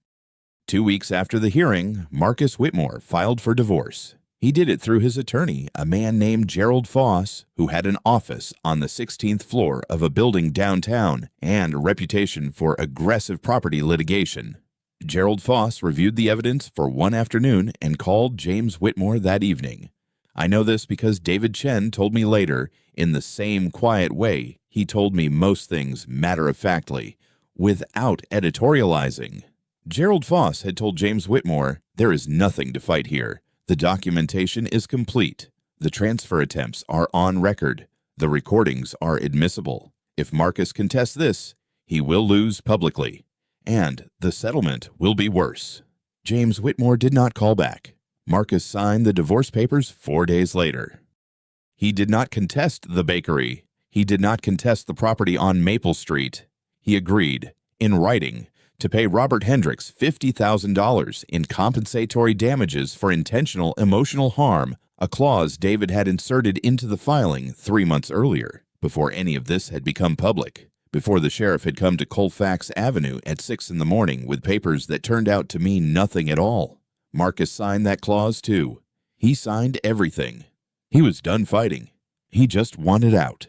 2 weeks after the hearing, Marcus Whitmore filed for divorce. He did it through his attorney, a man named Gerald Foss, who had an office on the 16th floor of a building downtown and a reputation for aggressive property litigation. Gerald Foss reviewed the evidence for one afternoon and called James Whitmore that evening. I know this because David Chen told me later, in the same quiet way He told me most things matter-of-factly, without editorializing. Gerald Foss had told James Whitmore, "There is nothing to fight here. The documentation is complete. The transfer attempts are on record. The recordings are admissible. If Marcus contests this, he will lose publicly, and the settlement will be worse." James Whitmore did not call back. Marcus signed the divorce papers 4 days later. He did not contest the bakery. He did not contest the property on Maple Street. He agreed, in writing, to pay Robert Hendricks $50,000 in compensatory damages for intentional emotional harm, a clause David had inserted into the filing 3 months earlier, before any of this had become public, before the sheriff had come to Colfax Avenue at 6 in the morning with papers that turned out to mean nothing at all. Marcus signed that clause too. He signed everything. He was done fighting. He just wanted out.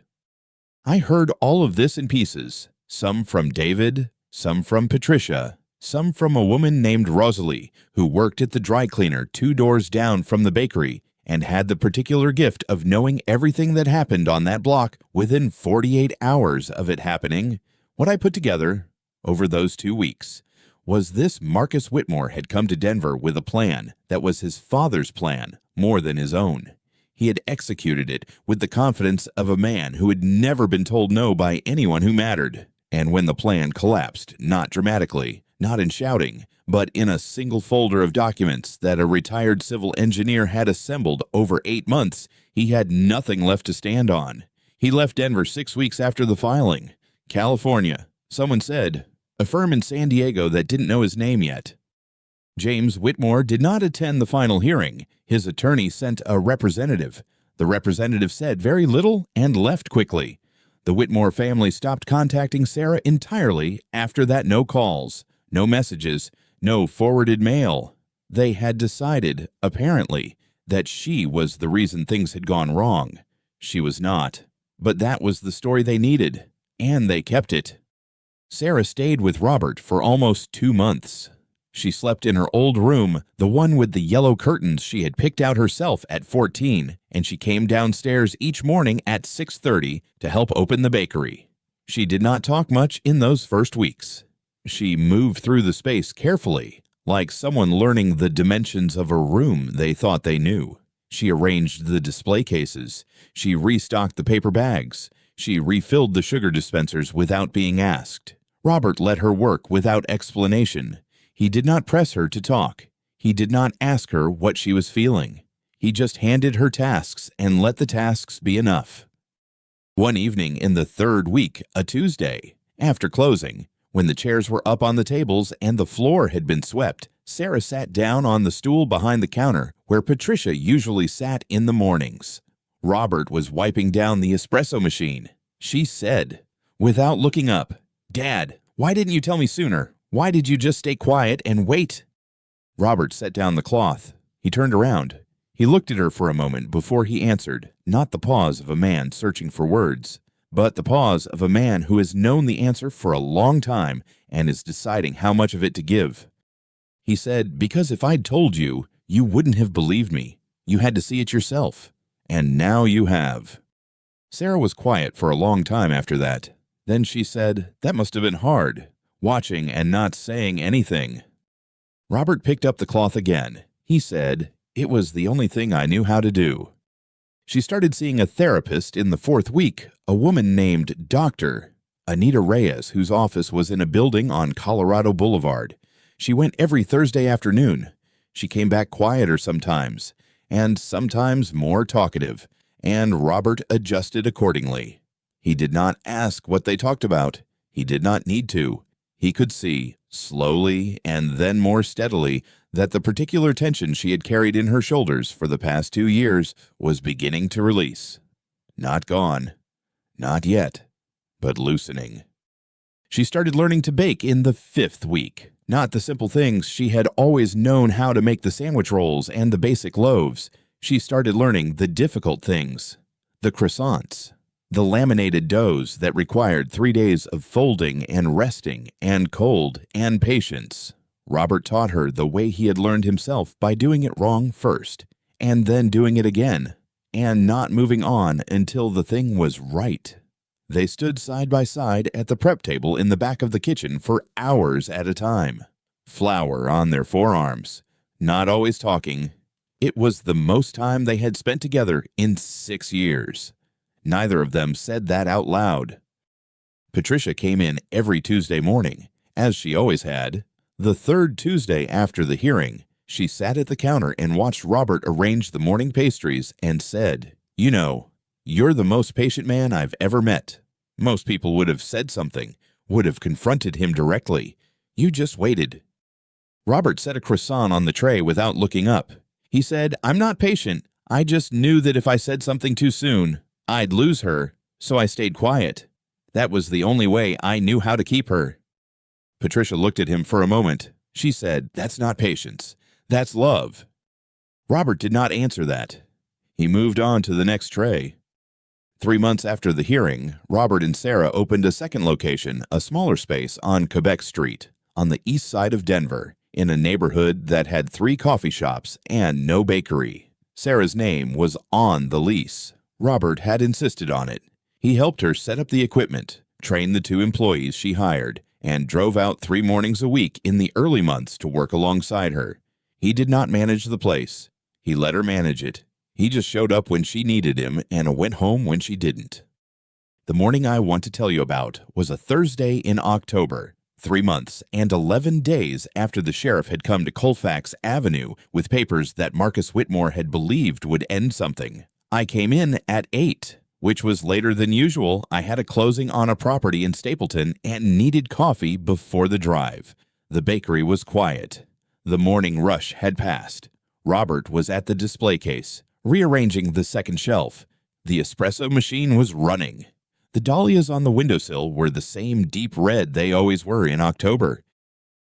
I heard all of this in pieces, some from David, some from Patricia, some from a woman named Rosalie, who worked at the dry cleaner 2 doors down from the bakery and had the particular gift of knowing everything that happened on that block within 48 hours of it happening. What I put together over those 2 weeks was this: Marcus Whitmore had come to Denver with a plan that was his father's plan more than his own. He had executed it with the confidence of a man who had never been told no by anyone who mattered. And when the plan collapsed, not dramatically, not in shouting, but in a single folder of documents that a retired civil engineer had assembled over 8 months, he had nothing left to stand on. He left Denver 6 weeks after the filing. California, someone said, a firm in San Diego that didn't know his name yet. James Whitmore did not attend the final hearing. His attorney sent a representative. The representative said very little and left quickly. The Whitmore family stopped contacting Sarah entirely after that. No calls, no messages, no forwarded mail. They had decided, apparently, that she was the reason things had gone wrong. She was not. But that was the story they needed, and they kept it. Sarah stayed with Robert for almost 2 months. She slept in her old room, the one with the yellow curtains she had picked out herself at 14, and she came downstairs each morning at 6:30 to help open the bakery. She did not talk much in those first weeks. She moved through the space carefully, like someone learning the dimensions of a room they thought they knew. She arranged the display cases. She restocked the paper bags. She refilled the sugar dispensers without being asked. Robert let her work without explanation. He did not press her to talk. He did not ask her what she was feeling. He just handed her tasks and let the tasks be enough. One evening in the 3rd week, a Tuesday, after closing, when the chairs were up on the tables and the floor had been swept, Sarah sat down on the stool behind the counter where Patricia usually sat in the mornings. Robert was wiping down the espresso machine. She said, without looking up, "Dad, why didn't you tell me sooner? Why did you just stay quiet and wait?" Robert set down the cloth. He turned around. He looked at her for a moment before he answered, not the pause of a man searching for words, but the pause of a man who has known the answer for a long time and is deciding how much of it to give. He said, "Because if I'd told you, you wouldn't have believed me. You had to see it yourself. And now you have." Sarah was quiet for a long time after that. Then she said, "That must have been hard, watching and not saying anything." Robert picked up the cloth again. He said, "It was the only thing I knew how to do." She started seeing a therapist in the 4th week, a woman named Dr. Anita Reyes, whose office was in a building on Colorado Boulevard. She went every Thursday afternoon. She came back quieter sometimes, and sometimes more talkative, and Robert adjusted accordingly. He did not ask what they talked about. He did not need to. He could see, slowly and then more steadily, that the particular tension she had carried in her shoulders for the past 2 years was beginning to release. Not gone. Not yet. But loosening. She started learning to bake in the 5th week. Not the simple things she had always known how to make: the sandwich rolls and the basic loaves. She started learning the difficult things. The croissants. The laminated doughs that required 3 days of folding and resting and cold and patience. Robert taught her the way he had learned himself, by doing it wrong first, and then doing it again, and not moving on until the thing was right. They stood side by side at the prep table in the back of the kitchen for hours at a time. Flour on their forearms, not always talking. It was the most time they had spent together in 6 years. Neither of them said that out loud. Patricia came in every Tuesday morning, as she always had. The third Tuesday after the hearing, she sat at the counter and watched Robert arrange the morning pastries and said, "You know, you're the most patient man I've ever met. Most people would have said something, would have confronted him directly. You just waited." Robert set a croissant on the tray without looking up. He said, "I'm not patient. I just knew that if I said something too soon, I'd lose her, so I stayed quiet. That was the only way I knew how to keep her." Patricia looked at him for a moment. She said, "That's not patience. That's love." Robert did not answer that. He moved on to the next tray. 3 months after the hearing, Robert and Sarah opened a second location, a smaller space on Quebec Street, on the east side of Denver, in a neighborhood that had 3 coffee shops and no bakery. Sarah's name was on the lease. Robert had insisted on it. He helped her set up the equipment, trained the 2 employees she hired, and drove out 3 mornings a week in the early months to work alongside her. He did not manage the place. He let her manage it. He just showed up when she needed him and went home when she didn't. The morning I want to tell you about was a Thursday in October, 3 months and 11 days after the sheriff had come to Colfax Avenue with papers that Marcus Whitmore had believed would end something. I came in at 8, which was later than usual. I had a closing on a property in Stapleton and needed coffee before the drive. The bakery was quiet. The morning rush had passed. Robert was at the display case, rearranging the second shelf. The espresso machine was running. The dahlias on the windowsill were the same deep red they always were in October.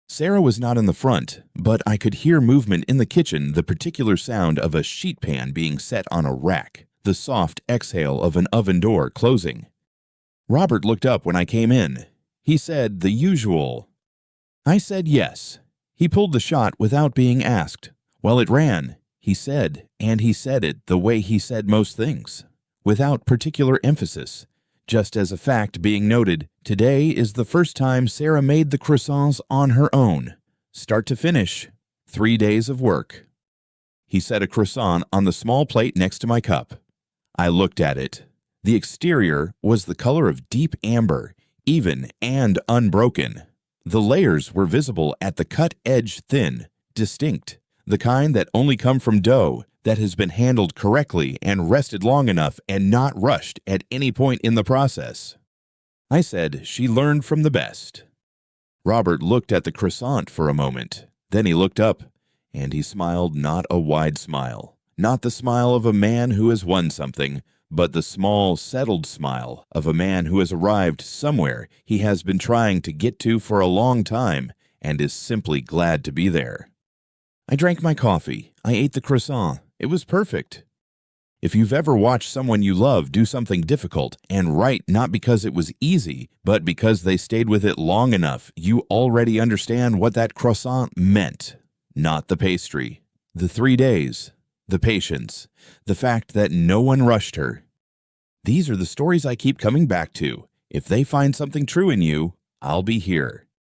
Sarah was not in the front, but I could hear movement in the kitchen, the particular sound of a sheet pan being set on a rack, the soft exhale of an oven door closing. Robert looked up when I came in. He said the usual. I said yes. He pulled the shot without being asked. Well, it ran, he said, and he said it the way he said most things, without particular emphasis. Just as a fact being noted, today is the first time Sarah made the croissants on her own. Start to finish, 3 days of work. He set a croissant on the small plate next to my cup. I looked at it. The exterior was the color of deep amber, even and unbroken. The layers were visible at the cut edge, thin, distinct, the kind that only come from dough that has been handled correctly and rested long enough and not rushed at any point in the process. I said she learned from the best. Robert looked at the croissant for a moment. Then he looked up, and he smiled, not a wide smile, not the smile of a man who has won something, but the small, settled smile of a man who has arrived somewhere he has been trying to get to for a long time and is simply glad to be there. I drank my coffee. I ate the croissant. It was perfect. If you've ever watched someone you love do something difficult and right not because it was easy, but because they stayed with it long enough, you already understand what that croissant meant. Not the pastry, the 3 days, the patience, the fact that no one rushed her. These are the stories I keep coming back to. If they find something true in you, I'll be here.